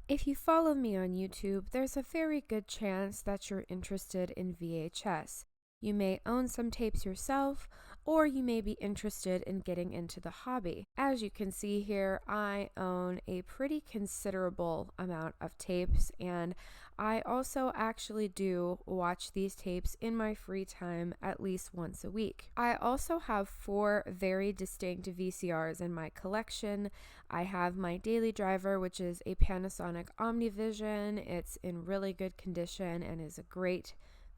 If you follow me on YouTube, there's a very good chance that you're interested in VHS. You may own some tapes yourself, or you may be interested in getting into the hobby. As you can see here, I own a pretty considerable amount of tapes, and I also actually do watch these tapes in my free time at least once a week. I also have 4 very distinct VCRs in my collection. I have my daily driver, which is a Panasonic OmniVision. It's in really good condition and is a great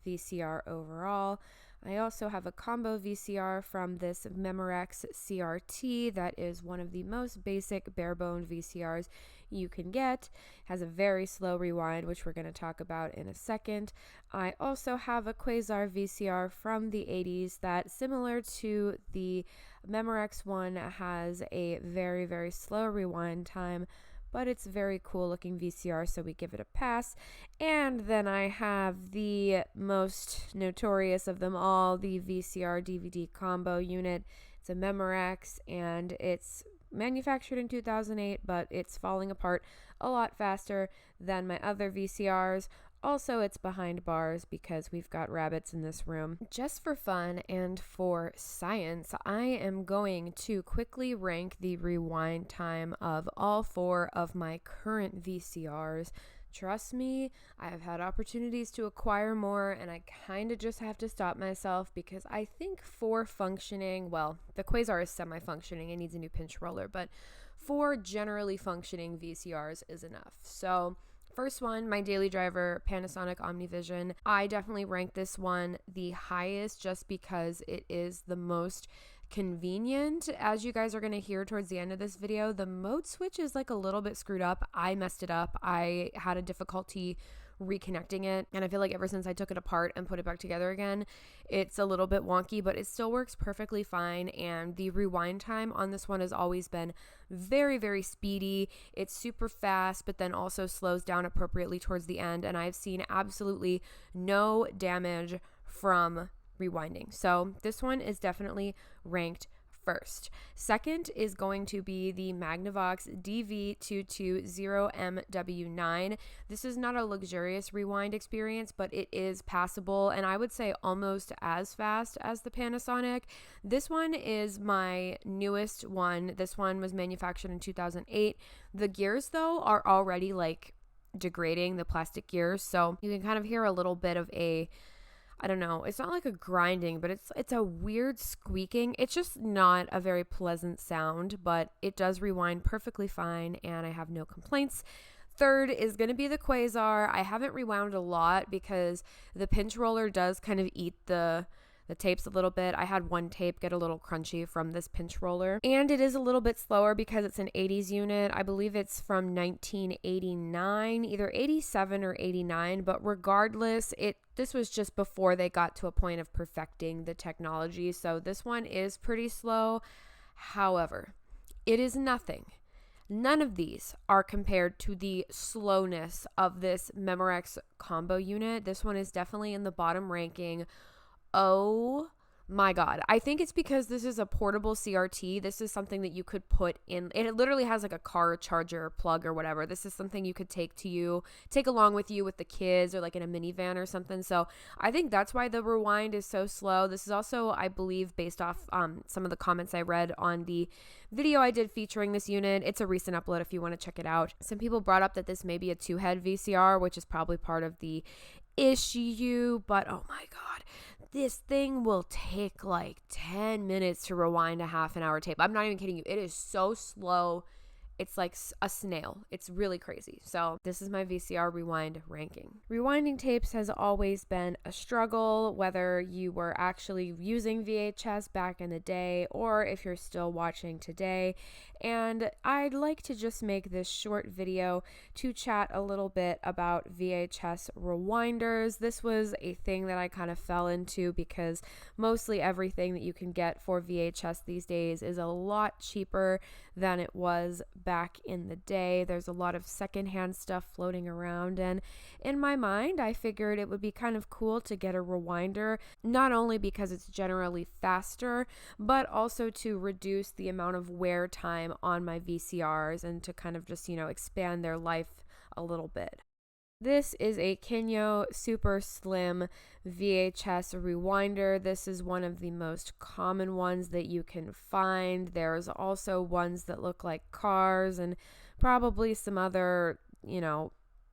VCR overall. I also have a combo VCR from this Memorex CRT that is one of the most basic bare-bone VCRs you can get. Has a very slow rewind, which we're going to talk about in a second. I also have a Quasar VCR from the 80s that, similar to the Memorex one, has a very, very slow rewind time, but it's a very cool looking VCR, so we give it a pass. And then I have the most notorious of them all, the VCR DVD combo unit. It's a Memorex, and it's manufactured in 2008, but it's falling apart a lot faster than my other VCRs. Also, it's behind bars because we've got rabbits in this room. Just for fun and for science, I am going to quickly rank the rewind time of all 4 of my current VCRs. Trust me, I have had opportunities to acquire more, and I kind of just have to stop myself because I think 4 functioning, well, the Quasar is semi-functioning, it needs a new pinch roller, but 4 generally functioning VCRs is enough. So first one, my daily driver, Panasonic OmniVision. I definitely rank this one the highest just because it is the most convenient. As you guys are going to hear towards the end of this video, the mode switch is like a little bit screwed up. I messed it up. I had a difficulty reconnecting it, and I feel like ever since I took it apart and put it back together again, it's a little bit wonky, but it still works perfectly fine. And the rewind time on this one has always been very, very speedy. It's super fast, but then also slows down appropriately towards the end, and I've seen absolutely no damage from rewinding. So this one is definitely ranked first. Second is going to be the Magnavox DV220MW9. This is not a luxurious rewind experience, but it is passable, and I would say almost as fast as the Panasonic. This one is my newest one. This one was manufactured in 2008. The gears, though, are already like degrading, the plastic gears, so you can kind of hear a little bit of a, I don't know, it's not like a grinding, but it's a weird squeaking. It's just not a very pleasant sound, but it does rewind perfectly fine, and I have no complaints. Third is going to be the Quasar. I haven't rewound a lot because the pinch roller does kind of eat the tapes a little bit. I had one tape get a little crunchy from this pinch roller, and it is a little bit slower because it's an 80s unit. I believe it's from 1989, either 87 or 89, but regardless, this was just before they got to a point of perfecting the technology, so this one is pretty slow. However, it is nothing. None of these are compared to the slowness of this Memorex combo unit. This one is definitely in the bottom ranking. Oh my God. I think it's because this is a portable CRT. This is something that you could put in. It literally has like a car charger plug or whatever. This is something you could take along with you with the kids, or like in a minivan or something. So I think that's why the rewind is so slow. This is also, I believe, based off some of the comments I read on the video I did featuring this unit. It's a recent upload if you want to check it out. Some people brought up that this may be a 2-head VCR, which is probably part of the issue, but oh my God, this thing will take like 10 minutes to rewind a half an hour tape. I'm not even kidding you. It is so slow. It's like a snail. It's really crazy. So this is my VCR rewind ranking. Rewinding tapes has always been a struggle, whether you were actually using VHS back in the day or if you're still watching today. And I'd like to just make this short video to chat a little bit about VHS rewinders. This was a thing that I kind of fell into because mostly everything that you can get for VHS these days is a lot cheaper than it was back in the day. There's a lot of secondhand stuff floating around, and in my mind, I figured it would be kind of cool to get a rewinder, not only because it's generally faster, but also to reduce the amount of wear time on my VCRs and to kind of just, expand their life a little bit. This is a Kinyo Super Slim VHS Rewinder. This is one of the most common ones that you can find. There's also ones that look like cars and probably some other,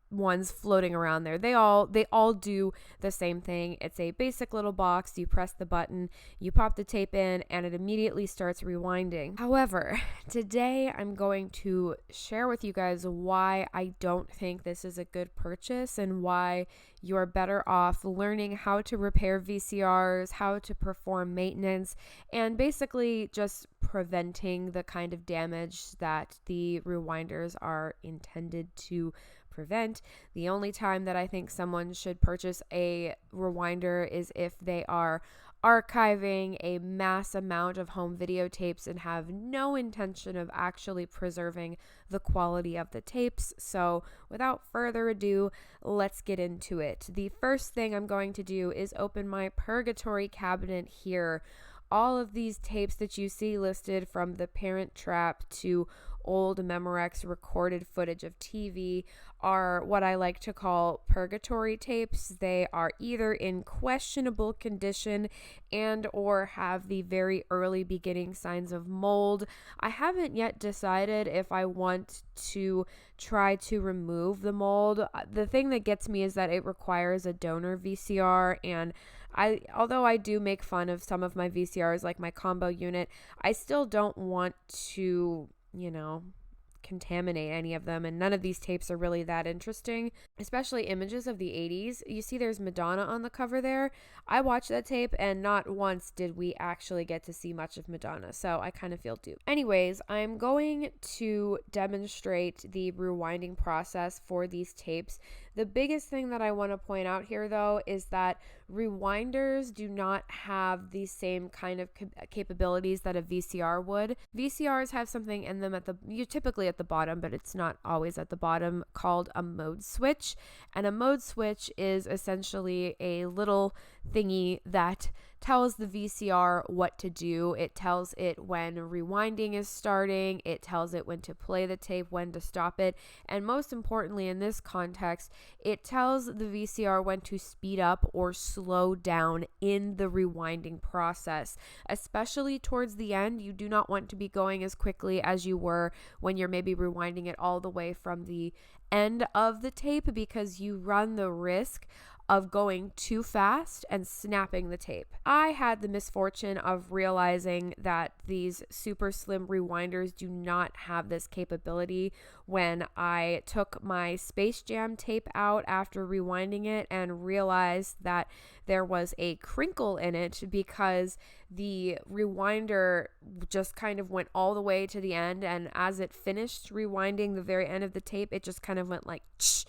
ones floating around there. They all do the same thing. It's a basic little box. You press the button, you pop the tape in, and it immediately starts rewinding. However, today I'm going to share with you guys why I don't think this is a good purchase and why you're better off learning how to repair VCRs, how to perform maintenance, and basically just preventing the kind of damage that the rewinders are intended to prevent. The only time that I think someone should purchase a rewinder is if they are archiving a mass amount of home videotapes and have no intention of actually preserving the quality of the tapes. So without further ado, let's get into it. The first thing I'm going to do is open my purgatory cabinet here. All of these tapes that you see listed, from the Parent Trap to old Memorex recorded footage of TV, are what I like to call purgatory tapes. They are either in questionable condition and or have the very early beginning signs of mold. I haven't yet decided if I want to try to remove the mold. The thing that gets me is that it requires a donor VCR, and although I do make fun of some of my VCRs, like my combo unit, I still don't want to, contaminate any of them, and none of these tapes are really that interesting, especially images of the 80s. You see there's Madonna on the cover there. I watched that tape and not once did we actually get to see much of Madonna, so I kind of feel duped. Anyways, I'm going to demonstrate the rewinding process for these tapes. The biggest thing that I want to point out here, though, is that rewinders do not have the same kind of capabilities that a VCR would. VCRs have something in them typically at the bottom, but it's not always at the bottom, called a mode switch. And a mode switch is essentially a little thingy that tells the VCR what to do. It tells it when rewinding is starting, it tells it when to play the tape, when to stop it, and most importantly in this context, it tells the VCR when to speed up or slow down in the rewinding process. Especially towards the end, you do not want to be going as quickly as you were when you're maybe rewinding it all the way from the end of the tape, because you run the risk of going too fast and snapping the tape. I had the misfortune of realizing that these super slim rewinders do not have this capability when I took my Space Jam tape out after rewinding it and realized that there was a crinkle in it because the rewinder just kind of went all the way to the end, and as it finished rewinding the very end of the tape, it just kind of went like tsh,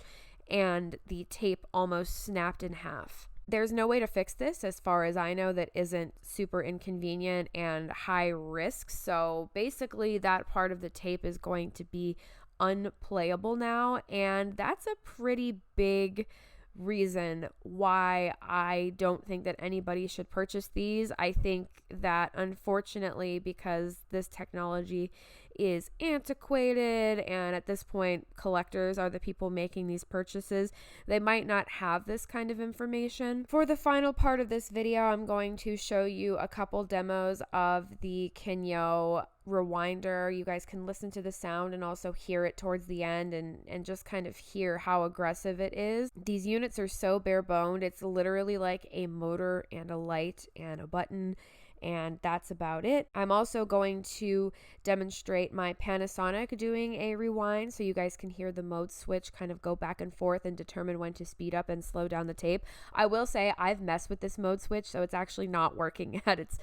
and the tape almost snapped in half. There's no way to fix this, as far as I know, that isn't super inconvenient and high risk. So basically that part of the tape is going to be unplayable now, and that's a pretty big reason why I don't think that anybody should purchase these. I think that unfortunately, because this technology is antiquated and at this point collectors are the people making these purchases, they might not have this kind of information. For the final part of this video, I'm going to show you a couple demos of the Kinyo Rewinder. You guys can listen to the sound and also hear it towards the end and just kind of hear how aggressive it is. These units are so bare boned. It's literally like a motor and a light and a button, and that's about it. I'm also going to demonstrate my Panasonic doing a rewind so you guys can hear the mode switch kind of go back and forth and determine when to speed up and slow down the tape. I will say I've messed with this mode switch, so it's actually not working at its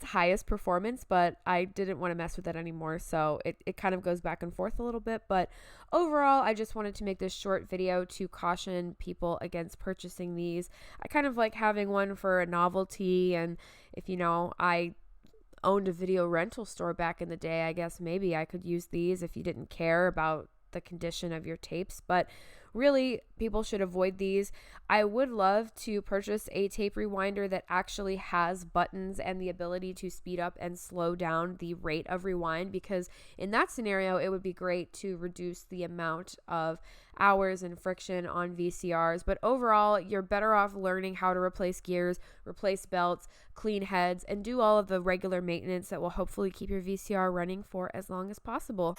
highest performance, but I didn't want to mess with it anymore, so it kind of goes back and forth a little bit. But overall, I just wanted to make this short video to caution people against purchasing these. I kind of like having one for a novelty, and if I owned a video rental store back in the day, I guess maybe I could use these if you didn't care about the condition of your tapes. But really, people should avoid these. I would love to purchase a tape rewinder that actually has buttons and the ability to speed up and slow down the rate of rewind, because in that scenario, it would be great to reduce the amount of hours and friction on VCRs. But overall, you're better off learning how to replace gears, replace belts, clean heads, and do all of the regular maintenance that will hopefully keep your VCR running for as long as possible.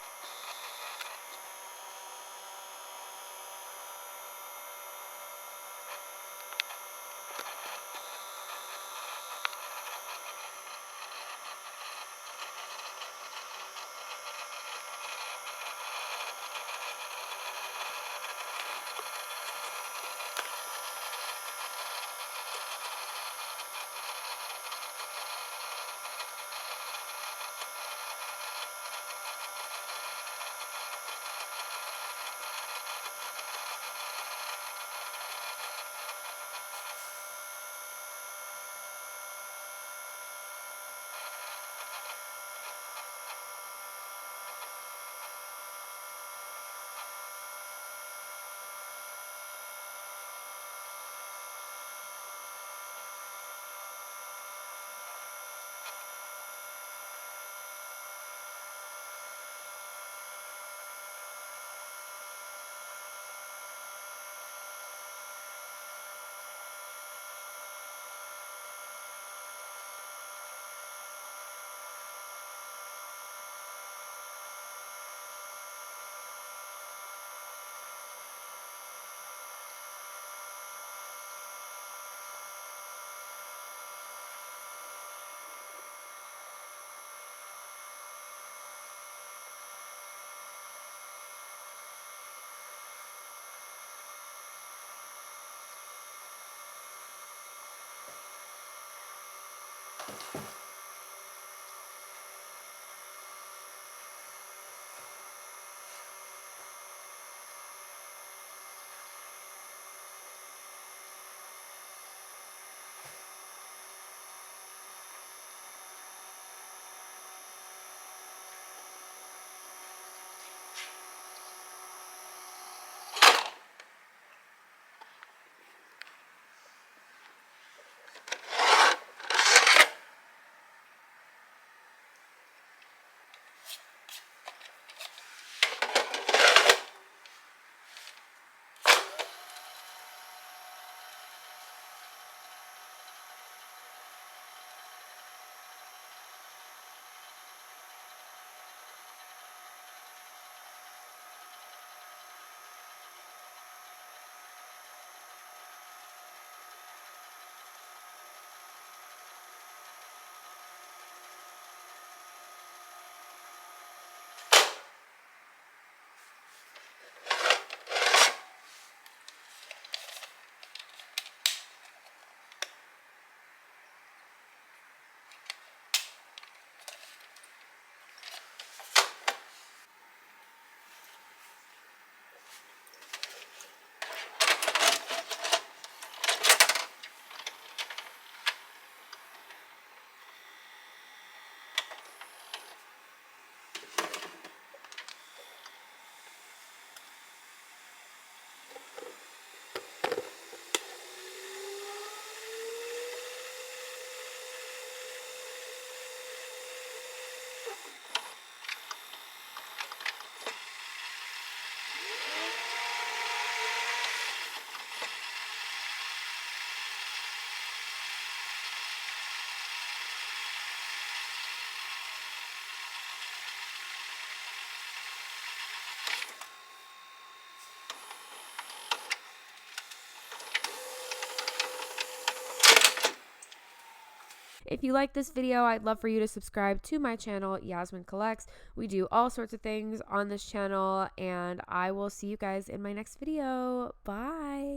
If you like this video, I'd love for you to subscribe to my channel, Yasmin Collects. We do all sorts of things on this channel, and I will see you guys in my next video. Bye!